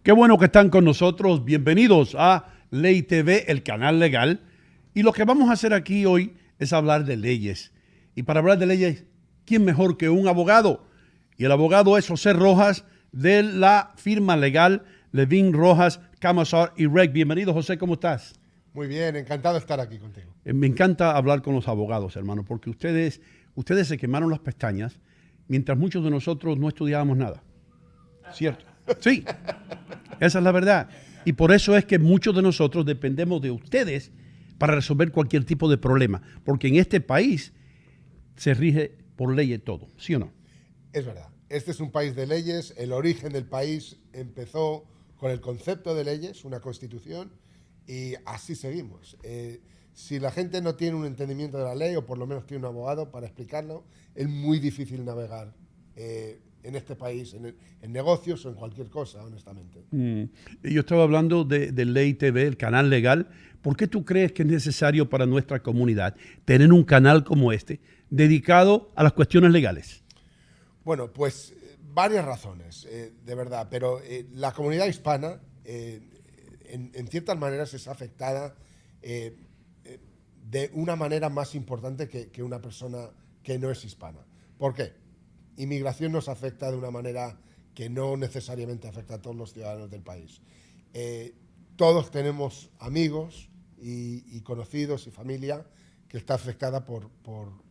Qué bueno que están con nosotros. Bienvenidos a Ley TV, el canal legal. Y lo que vamos a hacer aquí hoy es hablar de leyes. Y para hablar de leyes, ¿quién mejor que un abogado? Y el abogado es José Rojas de la firma legal Levin Rojas, Camasar y Reg. Bienvenido, José, ¿cómo estás? Muy bien, encantado de estar aquí contigo. Me encanta hablar con los abogados, hermano, porque ustedes se quemaron las pestañas mientras muchos de nosotros no estudiábamos nada. ¿Cierto? Sí, esa es la verdad. Y por eso es que muchos de nosotros dependemos de ustedes para resolver cualquier tipo de problema, porque en este país se rige por leyes todo, ¿sí o no? Es verdad, este es un país de leyes, el origen del país empezó con el concepto de leyes, una constitución, y así seguimos. Si la gente no tiene un entendimiento de la ley, o por lo menos tiene un abogado para explicarlo, es muy difícil navegar en este país, en negocios o en cualquier cosa, honestamente. Yo estaba hablando de Ley TV, el canal legal. ¿Por qué tú crees que es necesario para nuestra comunidad tener un canal como este dedicado a las cuestiones legales? Bueno, pues varias razones, de verdad, pero la comunidad hispana en ciertas maneras es afectada de una manera más importante que una persona que no es hispana. ¿Por qué? Inmigración nos afecta de una manera que no necesariamente afecta a todos los ciudadanos del país. Todos tenemos amigos y conocidos y familia que está afectada por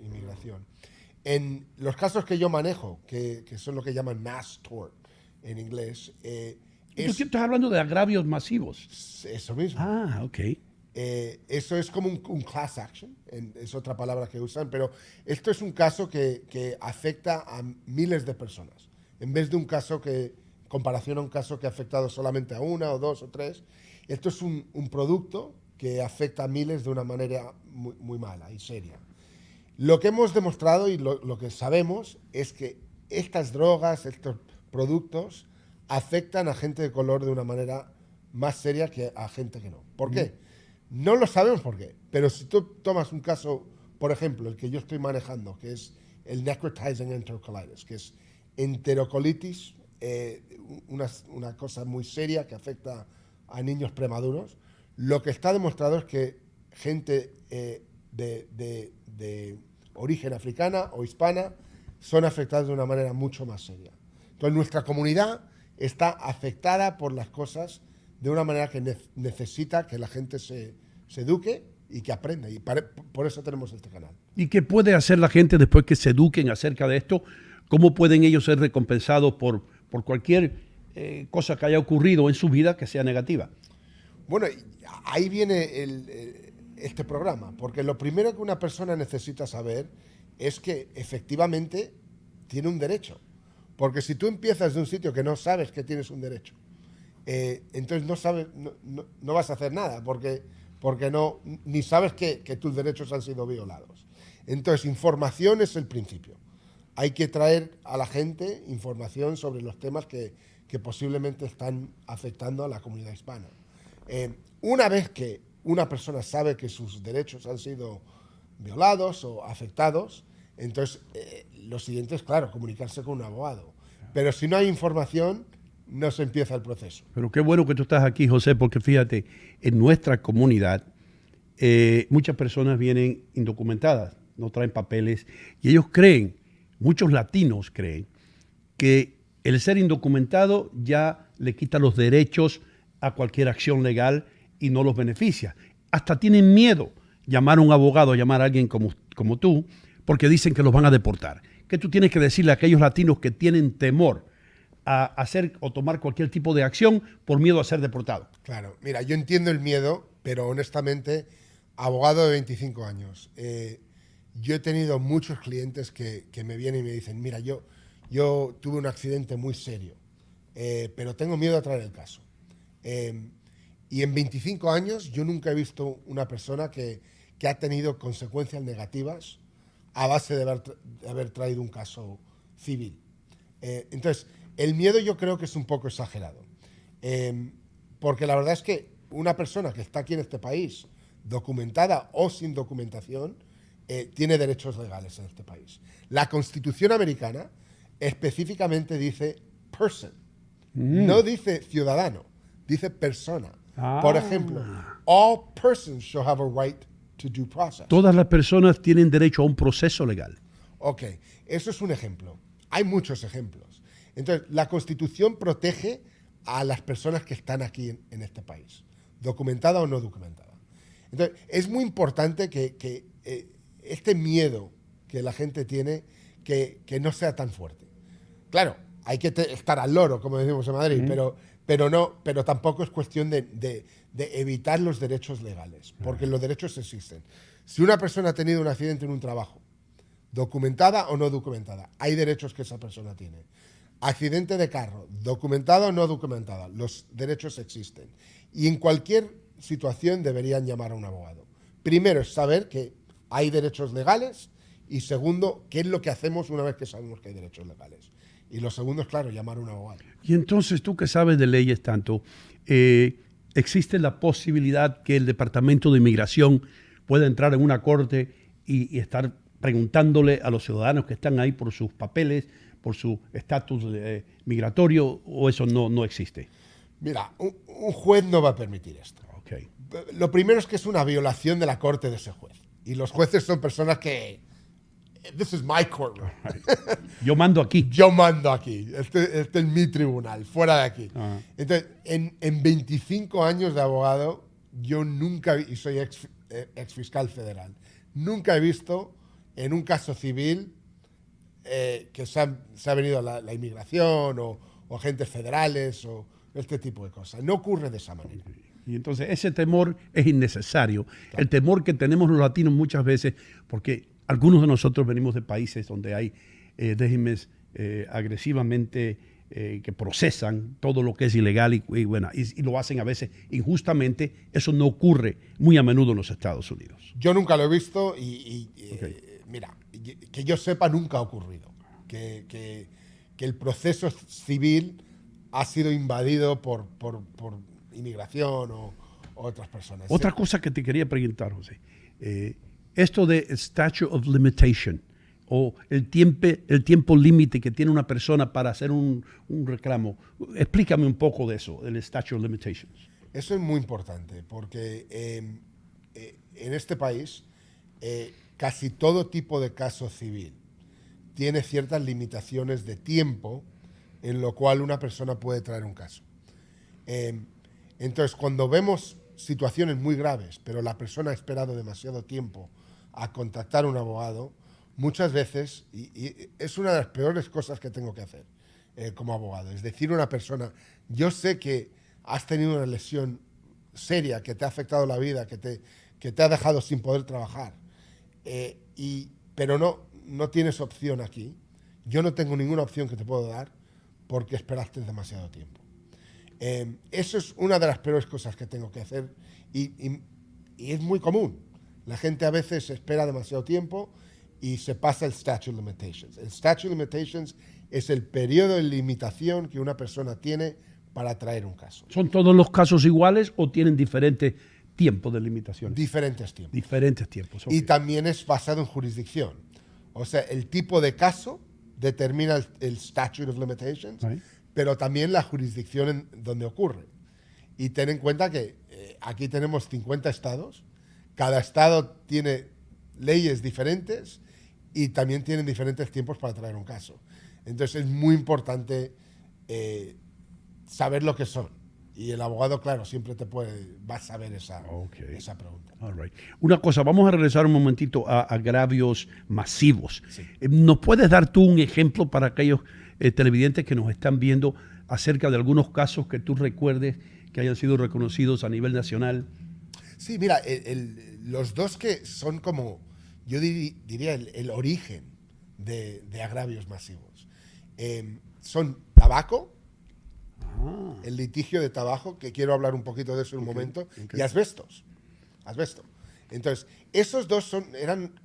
inmigración. En los casos que yo manejo, que son lo que llaman mass tort en inglés, ¿Tú estás hablando de agravios masivos? eso mismo. Ah, ok. Eso es como un class action, es otra palabra que usan, pero esto es un caso que afecta a miles de personas. En vez de un caso en comparación a un caso que ha afectado solamente a una o dos o tres, esto es un producto que afecta a miles de una manera muy, muy mala y seria. Lo que hemos demostrado y lo que sabemos es que estas drogas, estos productos, afectan a gente de color de una manera más seria que a gente que no. ¿Por qué? No lo sabemos por qué, pero si tú tomas un caso, por ejemplo, el que yo estoy manejando, que es el necrotizing enterocolitis, que es enterocolitis, una cosa muy seria que afecta a niños premaduros, lo que está demostrado es que gente de origen africana o hispana son afectadas de una manera mucho más seria. Entonces nuestra comunidad está afectada por las cosas de una manera que necesita que la gente se eduque y que aprenda. Y por eso tenemos este canal. ¿Y qué puede hacer la gente después que se eduquen acerca de esto? ¿Cómo pueden ellos ser recompensados por cualquier cosa que haya ocurrido en su vida que sea negativa? Bueno, ahí viene este programa, porque lo primero que una persona necesita saber es que efectivamente tiene un derecho. Porque si tú empiezas de un sitio que no sabes que tienes un derecho, entonces no vas a hacer nada, porque ni sabes que tus derechos han sido violados. Entonces, información es el principio. Hay que traer a la gente información sobre los temas que posiblemente están afectando a la comunidad hispana. Una vez que una persona sabe que sus derechos han sido violados o afectados, entonces lo siguiente es, claro, comunicarse con un abogado. Pero si no hay información, no se empieza el proceso. Pero qué bueno que tú estás aquí, José, porque fíjate, en nuestra comunidad muchas personas vienen indocumentadas, no traen papeles, y ellos creen, muchos latinos creen, que el ser indocumentado ya le quita los derechos a cualquier acción legal y no los beneficia. Hasta tienen miedo llamar a un abogado, llamar a alguien como tú, porque dicen que los van a deportar. ¿Qué tú tienes que decirle a aquellos latinos que tienen temor a hacer o tomar cualquier tipo de acción por miedo a ser deportado? Claro, mira, yo entiendo el miedo, pero honestamente, abogado de 25 años, yo he tenido muchos clientes que me vienen y me dicen, mira, yo tuve un accidente muy serio, pero tengo miedo a traer el caso. Y en 25 años yo nunca he visto una persona que ha tenido consecuencias negativas a base de haber traído un caso civil. Entonces, el miedo yo creo que es un poco exagerado. Porque la verdad es que una persona que está aquí en este país, documentada o sin documentación, tiene derechos legales en este país. La Constitución americana específicamente dice person. No dice ciudadano, dice persona. Ah. Por ejemplo, all persons shall have a right to due process. Todas las personas tienen derecho a un proceso legal. Ok, eso es un ejemplo. Hay muchos ejemplos. Entonces, la Constitución protege a las personas que están aquí en este país, documentada o no documentada. Entonces, es muy importante que este miedo que la gente tiene, que no sea tan fuerte. Claro, hay que estar al loro, como decimos en Madrid, pero tampoco es cuestión de evitar los derechos legales, porque los derechos existen. Si una persona ha tenido un accidente en un trabajo, documentada o no documentada, hay derechos que esa persona tiene. Accidente de carro, documentada o no documentada, los derechos existen. Y en cualquier situación deberían llamar a un abogado. Primero es saber que hay derechos legales y segundo, qué es lo que hacemos una vez que sabemos que hay derechos legales. Y lo segundo es, claro, llamar a un abogado. Y entonces, tú que sabes de leyes tanto, ¿existe la posibilidad que el Departamento de Inmigración pueda entrar en una corte y estar preguntándole a los ciudadanos que están ahí por sus papeles, por su estatus migratorio, o eso no existe? Mira, un juez no va a permitir esto. Okay. Lo primero es que es una violación de la corte de ese juez. Y los jueces son personas que... This is my courtroom. Yo mando aquí. Yo mando aquí. Este es mi tribunal, fuera de aquí. Ajá. Entonces, en 25 años de abogado, yo nunca, y soy ex fiscal federal, nunca he visto en un caso civil que se ha venido la inmigración o agentes federales o este tipo de cosas. No ocurre de esa manera. Y entonces ese temor es innecesario. Claro. El temor que tenemos los latinos muchas veces, porque algunos de nosotros venimos de países donde hay regímenes agresivamente que procesan todo lo que es ilegal y lo hacen a veces injustamente. Eso no ocurre muy a menudo en los Estados Unidos. Yo nunca lo he visto Okay. Mira, que yo sepa nunca ha ocurrido. Que el proceso civil ha sido invadido por inmigración o otras personas. Otra cosa que te quería preguntar, José. Esto de statute of limitation o el tiempo límite que tiene una persona para hacer un reclamo. Explícame un poco de eso, el statute of limitations. Eso es muy importante porque en este país casi todo tipo de caso civil tiene ciertas limitaciones de tiempo en lo cual una persona puede traer un caso. Entonces, cuando vemos situaciones muy graves, pero la persona ha esperado demasiado tiempo a contactar a un abogado, muchas veces, y es una de las peores cosas que tengo que hacer como abogado, es decir a una persona, yo sé que has tenido una lesión seria que te ha afectado la vida, que te ha dejado sin poder trabajar, pero no tienes opción aquí. Yo no tengo ninguna opción que te puedo dar porque esperaste demasiado tiempo. Eso es una de las peores cosas que tengo que hacer y es muy común. La gente a veces espera demasiado tiempo y se pasa el statute of limitations. El statute of limitations es el periodo de limitación que una persona tiene para traer un caso. ¿Son todos los casos iguales o tienen diferentes tiempos de limitación? Diferentes tiempos. Diferentes tiempos. Okay. Y también es basado en jurisdicción. O sea, el tipo de caso determina el statute of limitations, right, pero también la jurisdicción en donde ocurre. Y ten en cuenta que aquí tenemos 50 estados, cada estado tiene leyes diferentes y también tienen diferentes tiempos para traer un caso. Entonces es muy importante saber lo que son. Y el abogado, claro, siempre va a saber esa pregunta. All right. Una cosa, vamos a regresar un momentito a agravios masivos. Sí. ¿Nos puedes dar tú un ejemplo para aquellos televidentes que nos están viendo acerca de algunos casos que tú recuerdes que hayan sido reconocidos a nivel nacional? Sí, mira, los dos que son como, yo diría, el origen de agravios masivos. Son tabaco, el litigio de tabaco, que quiero hablar un poquito de eso en un momento, y asbesto. Entonces, esos dos eran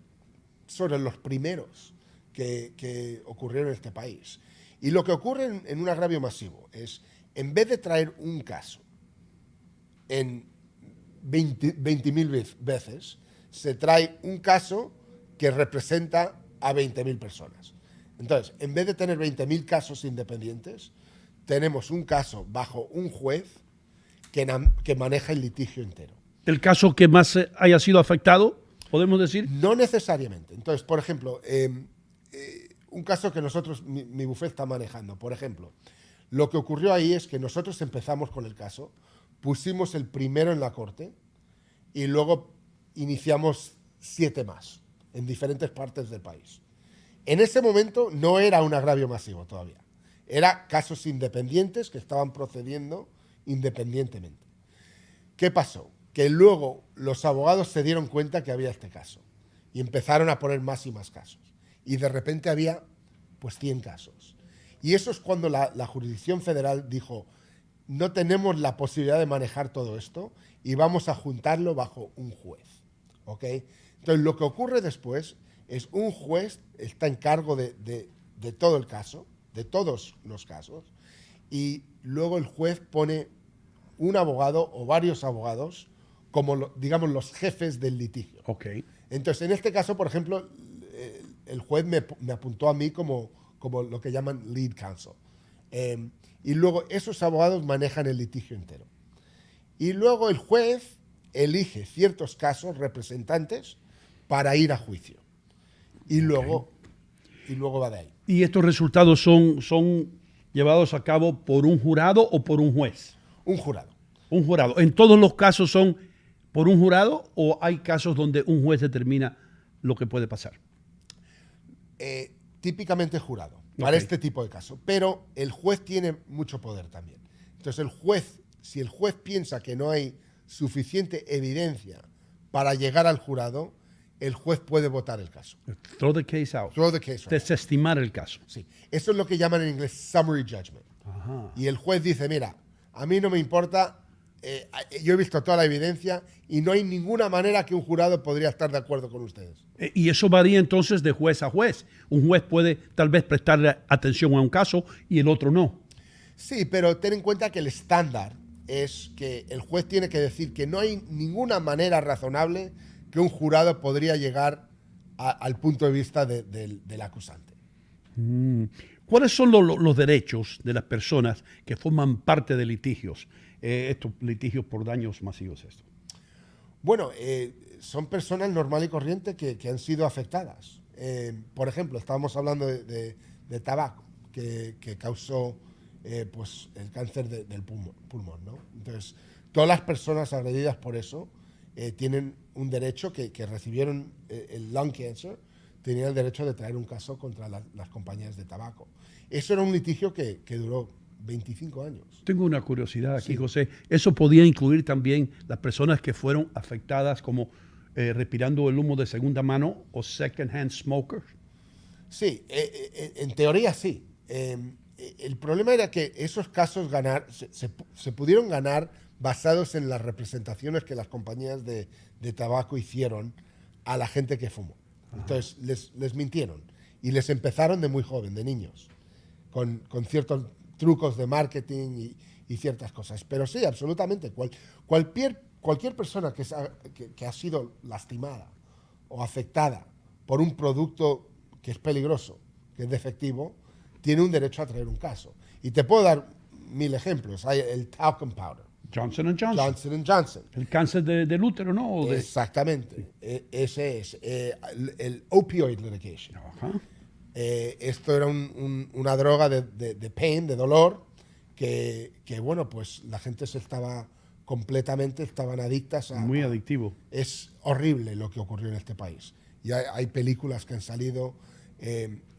sobre los primeros que ocurrieron en este país. Y lo que ocurre en un agravio masivo es, en vez de traer un caso en 20.000 veces, se trae un caso que representa a 20.000 personas. Entonces, en vez de tener 20.000 casos independientes, tenemos un caso bajo un juez que maneja el litigio entero. ¿El caso que más haya sido afectado, podemos decir? No necesariamente. Entonces, por ejemplo, un caso que mi bufete está manejando, por ejemplo, lo que ocurrió ahí es que nosotros empezamos con el caso, pusimos el primero en la corte y luego iniciamos 7 más en diferentes partes del país. En ese momento no era un agravio masivo todavía. Era casos independientes que estaban procediendo independientemente. ¿Qué pasó? Que luego los abogados se dieron cuenta que había este caso y empezaron a poner más y más casos. Y de repente había pues 100 casos. Y eso es cuando la jurisdicción federal dijo, no tenemos la posibilidad de manejar todo esto y vamos a juntarlo bajo un juez. ¿Ok? Entonces lo que ocurre después es un juez está en cargo de todo el caso, de todos los casos, y luego el juez pone un abogado o varios abogados como, digamos, los jefes del litigio. Ok. Entonces, en este caso, por ejemplo, el juez me apuntó a mí como lo que llaman lead counsel. Y luego esos abogados manejan el litigio entero. Y luego el juez elige ciertos casos representantes para ir a juicio. Y luego va de ahí. ¿Y estos resultados son llevados a cabo por un jurado o por un juez? Un jurado. Un jurado. ¿En todos los casos son por un jurado o hay casos donde un juez determina lo que puede pasar? Típicamente jurado, para este tipo de casos. Pero el juez tiene mucho poder también. Entonces si el juez piensa que no hay suficiente evidencia para llegar al jurado, el juez puede votar el caso. Throw the case out. Throw the case out. Desestimar el caso. Sí. Eso es lo que llaman en inglés summary judgment. Ajá. Y el juez dice, mira, a mí no me importa, yo he visto toda la evidencia y no hay ninguna manera que un jurado podría estar de acuerdo con ustedes. Y eso varía entonces de juez a juez. Un juez puede tal vez prestarle atención a un caso y el otro no. Sí, pero ten en cuenta que el estándar es que el juez tiene que decir que no hay ninguna manera razonable que un jurado podría llegar al punto de vista del acusante. ¿Cuáles son los derechos de las personas que forman parte de litigios? Estos litigios por daños masivos. Bueno, son personas normal y corriente que han sido afectadas. Por ejemplo, estábamos hablando de tabaco, que causó pues el cáncer del pulmón, ¿no? Entonces, todas las personas agredidas por eso tienen un derecho que recibieron el lung cancer, tenían el derecho de traer un caso contra las compañías de tabaco. Eso era un litigio que duró 25 años. Tengo una curiosidad aquí, Sí. José. ¿Eso podía incluir también las personas que fueron afectadas como respirando el humo de segunda mano o second-hand smokers? Sí, en teoría sí. El problema era que esos casos se pudieron ganar basados en las representaciones que las compañías de tabaco hicieron a la gente que fumó. Entonces les mintieron y les empezaron de muy joven, de niños, con ciertos trucos de marketing y ciertas cosas. Pero sí, absolutamente. Cualquier persona que ha sido lastimada o afectada por un producto que es peligroso, que es defectivo, tiene un derecho a traer un caso. Y te puedo dar 1000 ejemplos. Hay el talcum powder. Johnson & Johnson. Johnson & Johnson. El cáncer del útero, ¿no? ¿O Exactamente. Ese es. El opioid litigation. Ajá. Esto era una droga de pain, de dolor, que bueno, pues la gente estaban adictas a... Muy adictivo. Es horrible lo que ocurrió en este país. Y hay películas que han salido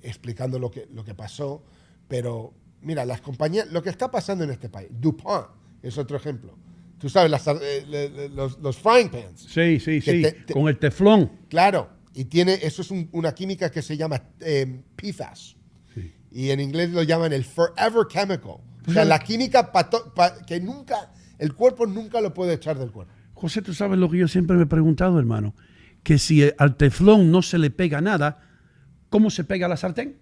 explicando lo que pasó, pero mira, las compañías, lo que está pasando en este país, DuPont es otro ejemplo. Tú sabes, los frying pans. Sí. Con el teflón. Claro, y eso es una química que se llama PFAS. Sí. Y en inglés lo llaman el Forever Chemical. O sea, la química que el cuerpo nunca lo puede echar del cuerpo. José, tú sabes lo que yo siempre me he preguntado, hermano, que si al teflón no se le pega nada, ¿cómo se pega a la sartén?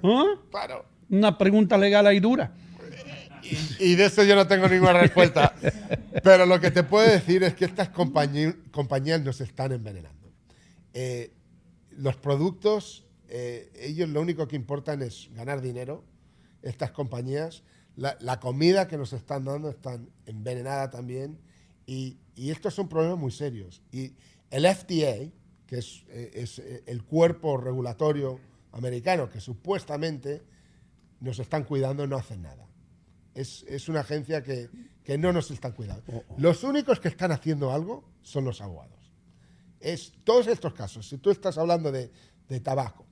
¿Ah? Claro. Una pregunta legal ahí dura. Y de eso yo no tengo ninguna respuesta. Pero lo que te puedo decir es que estas compañías nos están envenenando. Los productos, ellos lo único que importan es ganar dinero estas compañías. La comida que nos están dando está envenenada también. Y estos son problemas muy serios. Y el FDA, que es el cuerpo regulatorio americano, que supuestamente nos están cuidando, no hacen nada. Es una agencia que no nos están cuidando. Los únicos que están haciendo algo son los abogados. Todos estos casos, si tú estás hablando de tabaco,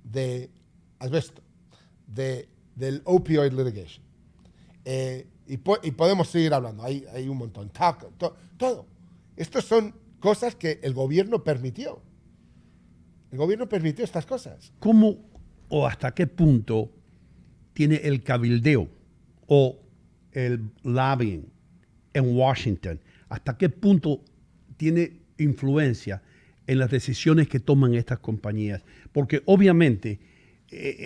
de asbesto, del opioid litigation, y podemos seguir hablando, hay un montón, todo. Estos son cosas que el gobierno permitió. El gobierno permitió estas cosas. ¿Cómo o hasta qué punto tiene el cabildeo o el lobbying en Washington? ¿Hasta qué punto tiene influencia en las decisiones que toman estas compañías? Porque obviamente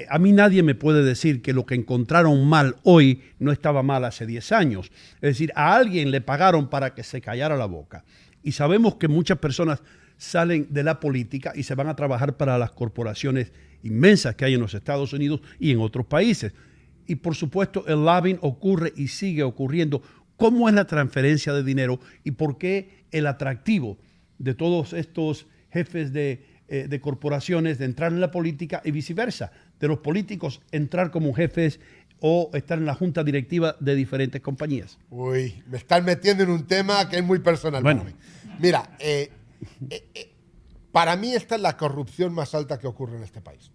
a mí nadie me puede decir que lo que encontraron mal hoy no estaba mal hace 10 años. Es decir, a alguien le pagaron para que se callara la boca. Y sabemos que muchas personas salen de la política y se van a trabajar para las corporaciones inmensas que hay en los Estados Unidos y en otros países. Y por supuesto el lobbying ocurre y sigue ocurriendo. ¿Cómo es la transferencia de dinero y por qué el atractivo de todos estos jefes de corporaciones de entrar en la política y viceversa, de los políticos entrar como jefes o estar en la junta directiva de diferentes compañías? Uy, me están metiendo en un tema que es muy personal para mí. Mira, para mí esta es la corrupción más alta que ocurre en este país.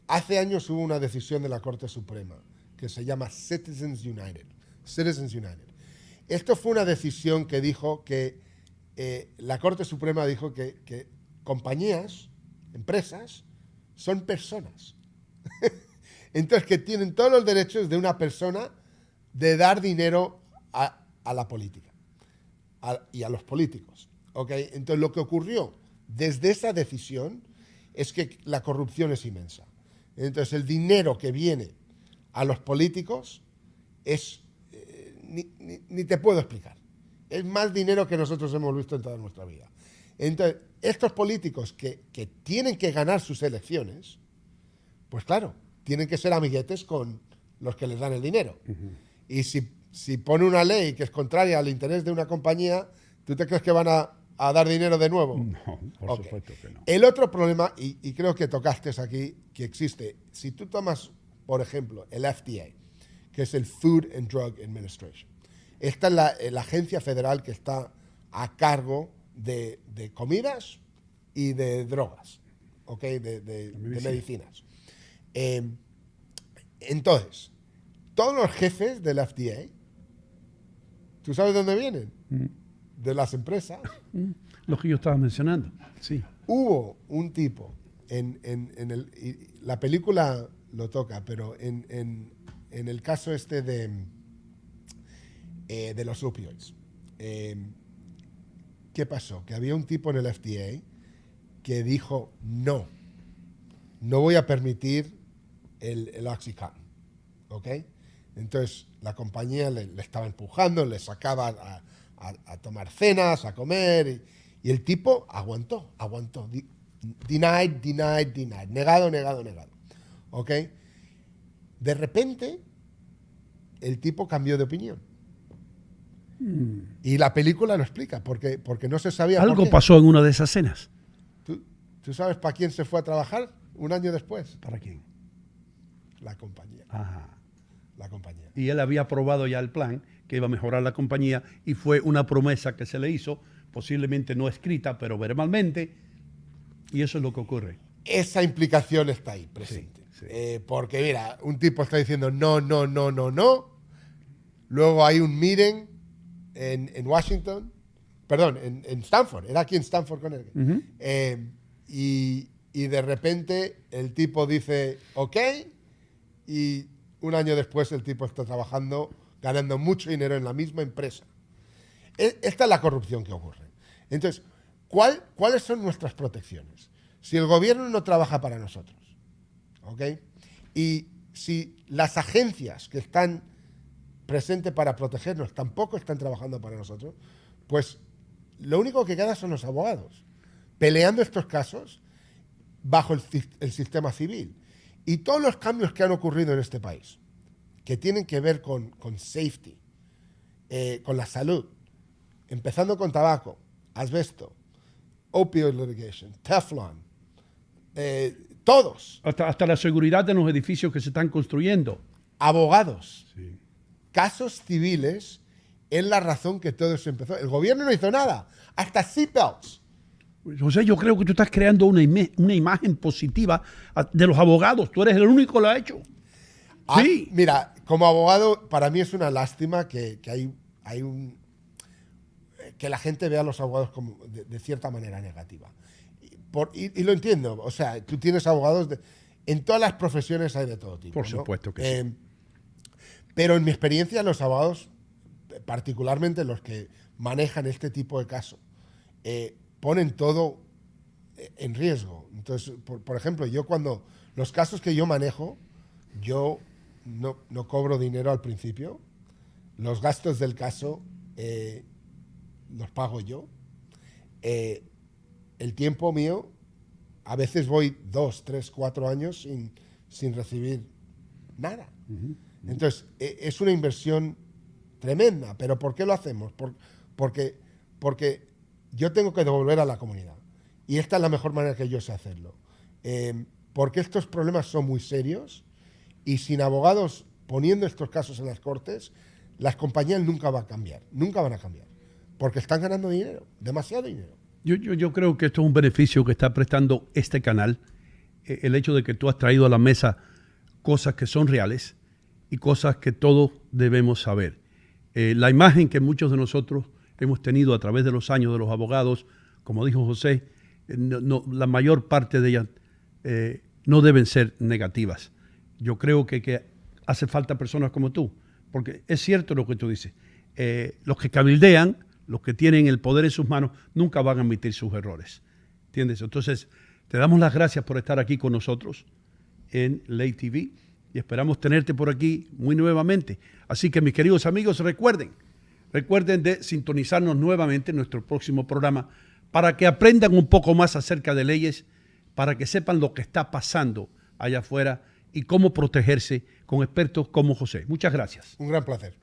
Hace años hubo una decisión de la Corte Suprema que se llama Citizens United. Citizens United. Esto fue una decisión que dijo que la Corte Suprema dijo que compañías, empresas, son personas. Entonces, que tienen todos los derechos de una persona de dar dinero a la política y a los políticos. ¿Okay? Entonces, lo que ocurrió desde esa decisión es que la corrupción es inmensa. Entonces, el dinero que viene a los políticos es, ni te puedo explicar. Es más dinero que nosotros hemos visto en toda nuestra vida. Entonces, estos políticos que tienen que ganar sus elecciones, pues claro, tienen que ser amiguetes con los que les dan el dinero. Y si pone una ley que es contraria al interés de una compañía, ¿tú te crees que van a dar dinero de nuevo? No, por supuesto que no. El otro problema, y creo que tocaste aquí, que existe, si tú tomas, por ejemplo, el FDA, que es el Food and Drug Administration, esta es la agencia federal que está a cargo de comidas y de drogas, ¿okay? de medicinas. Entonces, todos los jefes del FDA, ¿tú sabes de dónde vienen? De las empresas. Lo que yo estaba mencionando, sí. Hubo un tipo, la película lo toca, pero en el caso este de los opioides, ¿qué pasó? Que había un tipo en el FDA que dijo, no voy a permitir el Oxycontin, ¿ok? Entonces la compañía le estaba empujando, le sacaba a tomar cenas, a comer, y el tipo aguantó. Denied, negado, ¿ok? De repente, el tipo cambió de opinión. Y la película lo explica, porque no se sabía Algo por qué. pasó en una de esas cenas. ¿Tú sabes para quién se fue a trabajar un año después? ¿Para quién? La compañía. Ajá. La compañía. Y él había aprobado ya el plan que iba a mejorar la compañía y fue una promesa que se le hizo, posiblemente no escrita, pero verbalmente, y eso es lo que ocurre. Esa implicación está ahí presente. Sí, sí. Porque mira, un tipo está diciendo no. Luego hay un meeting en Washington, perdón, en Stanford, era aquí en Stanford, Connecticut. Y de repente el tipo dice ok, y un año después el tipo está trabajando, ganando mucho dinero en la misma empresa. Esta es la corrupción que ocurre. Entonces, ¿cuáles son nuestras protecciones? Si el gobierno no trabaja para nosotros, ¿ok? Y si las agencias que están presentes para protegernos tampoco están trabajando para nosotros, pues lo único que queda son los abogados, peleando estos casos bajo el sistema civil. Y todos los cambios que han ocurrido en este país, que tienen que ver con safety, con la salud, empezando con tabaco, asbesto, opioid litigation, Teflon, todos. Hasta la seguridad de los edificios que se están construyendo. Abogados, Sí. casos civiles, es la razón que todo eso empezó. El gobierno no hizo nada, hasta seatbelts. José, yo creo que tú estás creando una imagen positiva de los abogados. Tú eres el único que lo ha hecho. Sí. Mira, como abogado, para mí es una lástima que que la gente vea a los abogados como de cierta manera negativa. Y lo entiendo. O sea, tú tienes abogados en todas las profesiones hay de todo tipo. Por supuesto que sí. Pero en mi experiencia, los abogados, particularmente los que manejan este tipo de casos, ponen todo en riesgo. Entonces, por ejemplo, yo cuando los casos que yo manejo, yo no cobro dinero al principio. Los gastos del caso los pago yo. El tiempo mío, a veces voy 2, 3, 4 años sin recibir nada. Entonces, es una inversión tremenda. ¿Pero por qué lo hacemos? Porque yo tengo que devolver a la comunidad. Y esta es la mejor manera que yo sé hacerlo. Porque estos problemas son muy serios y sin abogados poniendo estos casos en las cortes, las compañías nunca van a cambiar. Nunca van a cambiar. Porque están ganando dinero, demasiado dinero. Yo creo que esto es un beneficio que está prestando este canal. El hecho de que tú has traído a la mesa cosas que son reales y cosas que todos debemos saber. La imagen que muchos de nosotros hemos tenido a través de los años de los abogados, como dijo José, la mayor parte de ellas no deben ser negativas. Yo creo que hace falta personas como tú, porque es cierto lo que tú dices. Los que cabildean, los que tienen el poder en sus manos, nunca van a admitir sus errores. ¿Entiendes? Entonces, te damos las gracias por estar aquí con nosotros en Ley TV y esperamos tenerte por aquí muy nuevamente. Así que, mis queridos amigos, recuerden de sintonizarnos nuevamente en nuestro próximo programa para que aprendan un poco más acerca de leyes, para que sepan lo que está pasando allá afuera y cómo protegerse con expertos como José. Muchas gracias. Un gran placer.